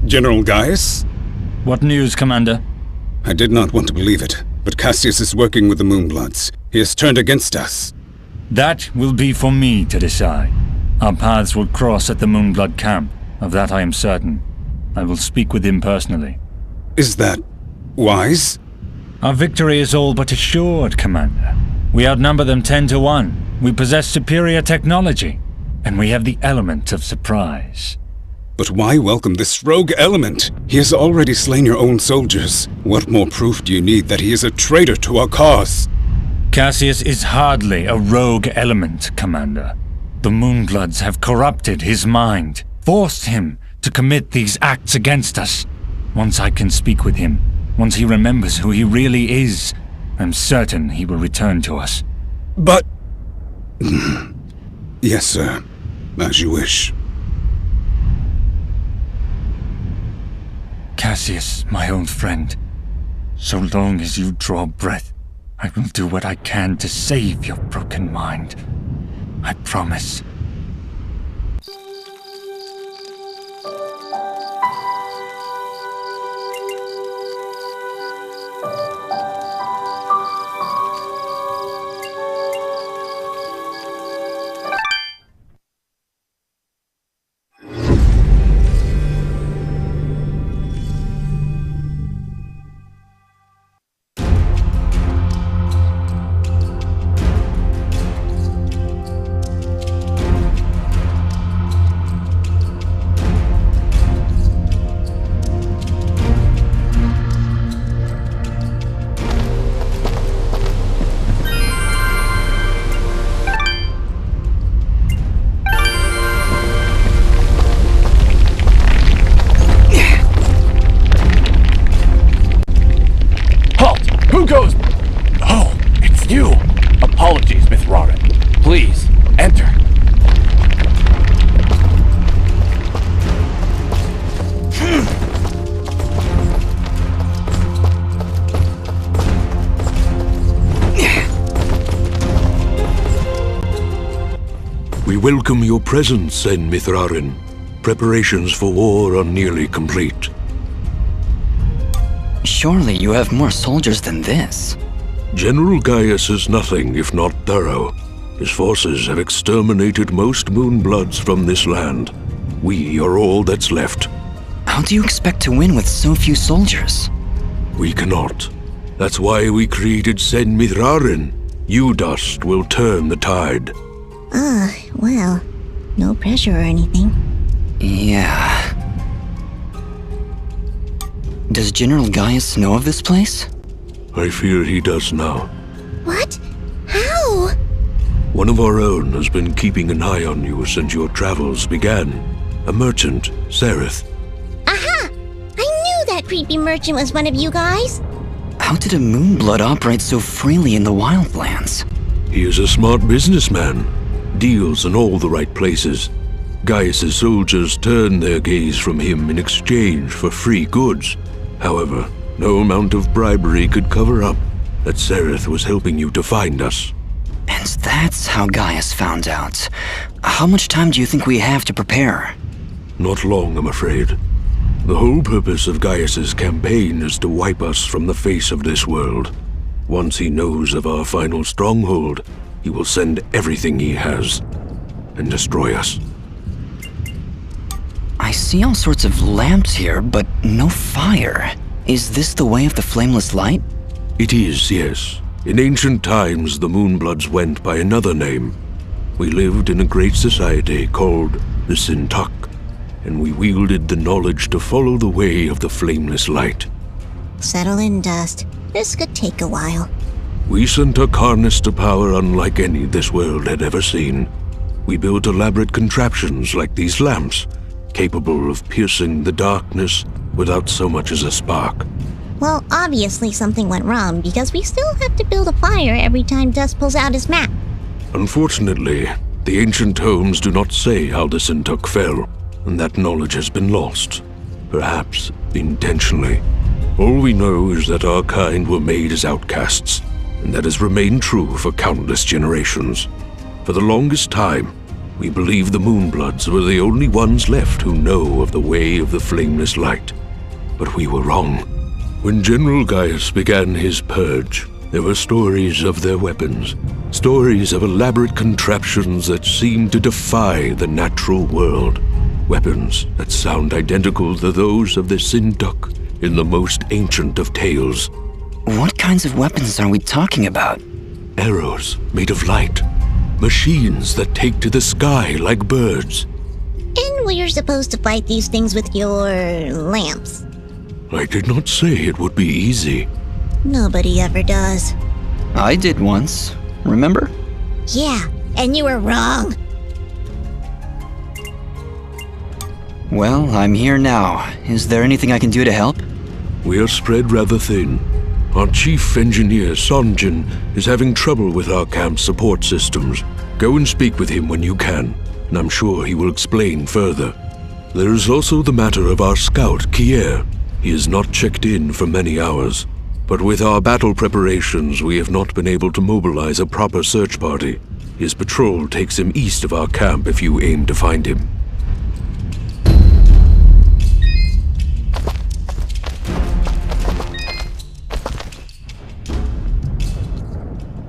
General Gaius? What news, Commander? I did not want to believe it, but Cassius is working with the Moonbloods. He has turned against us. That will be for me to decide. Our paths will cross at the Moonblood camp. Of that I am certain. I will speak with him personally. Is that wise? Our victory is all but assured, Commander. We outnumber them 10 to 1. We possess superior technology. And we have the element of surprise. But why welcome this rogue element? He has already slain your own soldiers. What more proof do you need that he is a traitor to our cause? Cassius is hardly a rogue element, Commander. The Moonbloods have corrupted his mind, forced him to commit these acts against us. Once I can speak with him, once he remembers who he really is, I'm certain he will return to us. But... Yes, sir. As you wish. Cassius, my old friend, so long as you draw breath, I will do what I can to save your broken mind. I promise. Please, enter. We welcome your presence, Sen Mithrarin. Preparations for war are nearly complete. Surely you have more soldiers than this. General Gaius is nothing if not thorough. His forces have exterminated most Moonbloods from this land. We are all that's left. How do you expect to win with so few soldiers? We cannot. That's why we created Sen Mithrarin. You dust will turn the tide. Well, no pressure or anything. Yeah. Does General Gaius know of this place? I fear he does now. What? How? One of our own has been keeping an eye on you since your travels began. A merchant, Sereth. Aha! I knew that creepy merchant was one of you guys. How did a Moonblood operate so freely in the wildlands? He is a smart businessman. Deals in all the right places. Gaius' soldiers turn their gaze from him in exchange for free goods. However, no amount of bribery could cover up that Sereth was helping you to find us. And that's how Gaius found out. How much time do you think we have to prepare? Not long, I'm afraid. The whole purpose of Gaius' campaign is to wipe us from the face of this world. Once he knows of our final stronghold, he will send everything he has and destroy us. I see all sorts of lamps here, but no fire. Is this the way of the flameless light? It is, yes. In ancient times, the Moonbloods went by another name. We lived in a great society called the Sintuck, and we wielded the knowledge to follow the way of the flameless light. Settle in, Dust. This could take a while. We Sintuck harnessed a power unlike any this world had ever seen. We built elaborate contraptions like these lamps, capable of piercing the darkness without so much as a spark. Well, obviously something went wrong because we still have to build a fire every time Dust pulls out his map. Unfortunately, the ancient tomes do not say how the Sintuck fell, and that knowledge has been lost. Perhaps intentionally. All we know is that our kind were made as outcasts, and that has remained true for countless generations. For the longest time, We believe the Moonbloods were the only ones left who know of the way of the flameless light. But we were wrong. When General Gaius began his purge, there were stories of their weapons, stories of elaborate contraptions that seemed to defy the natural world. Weapons that sound identical to those of the Sinduk in the most ancient of tales. What kinds of weapons are we talking about? Arrows made of light. Machines that take to the sky like birds. And we're supposed to fight these things with your lamps. I did not say it would be easy. Nobody ever does. I did once, remember? Yeah, and you were wrong. Well, I'm here now. Is there anything I can do to help? We are spread rather thin. Our chief engineer, Sanjin, is having trouble with our camp's support systems. Go and speak with him when you can, and I'm sure he will explain further. There is also the matter of our scout, Kier. He has not checked in for many hours. But with our battle preparations, we have not been able to mobilize a proper search party. His patrol takes him east of our camp if you aim to find him.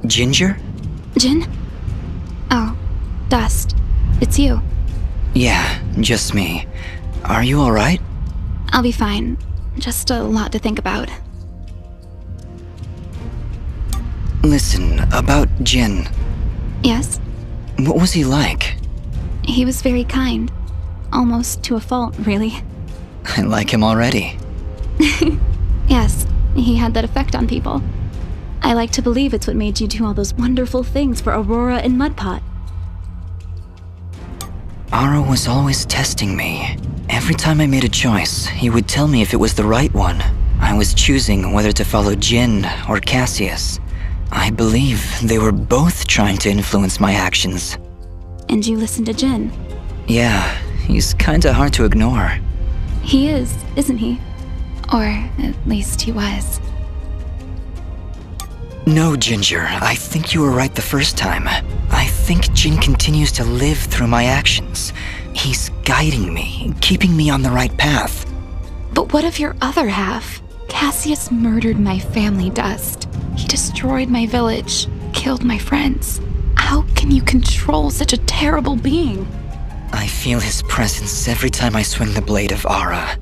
Ginger? Jin? Oh, Dust. It's you. Yeah, just me. Are you alright? I'll be fine. Just a lot to think about. Listen, about Jin. Yes? What was he like? He was very kind. Almost to a fault, really. I like him already. Yes, he had that effect on people. I like to believe it's what made you do all those wonderful things for Aurora and Mudpot. Ara was always testing me. Every time I made a choice, he would tell me if it was the right one. I was choosing whether to follow Jin or Cassius. I believe they were both trying to influence my actions. And you listened to Jin. Yeah, he's kinda hard to ignore. He is, isn't he? Or at least he was. No, Ginger, I think you were right the first time. I think Jin continues to live through my actions. He's guiding me, keeping me on the right path. But what of your other half? Cassius murdered my family, Dust. He destroyed my village, killed my friends. How can you control such a terrible being? I feel his presence every time I swing the blade of Ara.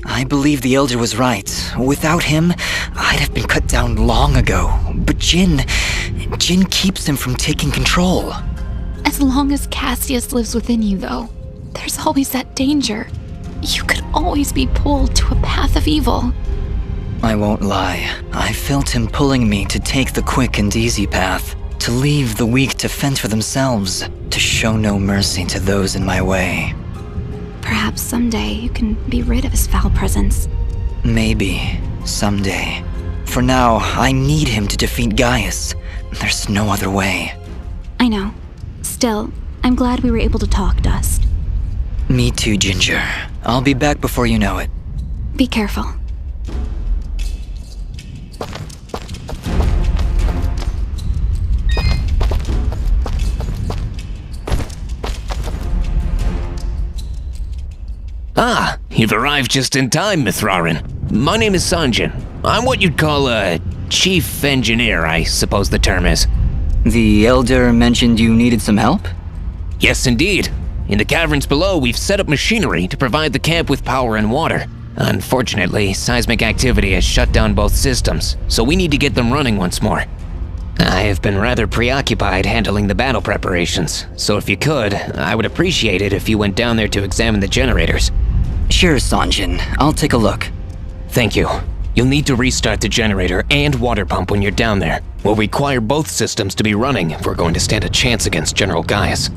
I believe the Elder was right. Without him, I'd have been cut down long ago. But Jin keeps him from taking control. As long as Cassius lives within you, though, there's always that danger. You could always be pulled to a path of evil. I won't lie. I felt him pulling me to take the quick and easy path, to leave the weak to fend for themselves, to show no mercy to those in my way. Perhaps someday you can be rid of his foul presence. Maybe, someday. For now, I need him to defeat Gaius. There's no other way. I know. Still, I'm glad we were able to talk, Dust. Me too, Ginger. I'll be back before you know it. Be careful. Ah, you've arrived just in time, Mithrarin. My name is Sanjin. I'm what you'd call a chief engineer, I suppose the term is. The Elder mentioned you needed some help? Yes, indeed. In the caverns below, we've set up machinery to provide the camp with power and water. Unfortunately, seismic activity has shut down both systems, so we need to get them running once more. I have been rather preoccupied handling the battle preparations, so if you could, I would appreciate it if you went down there to examine the generators. Sure, Sanjin. I'll take a look. Thank you. You'll need to restart the generator and water pump when you're down there. We'll require both systems to be running if we're going to stand a chance against General Gaius.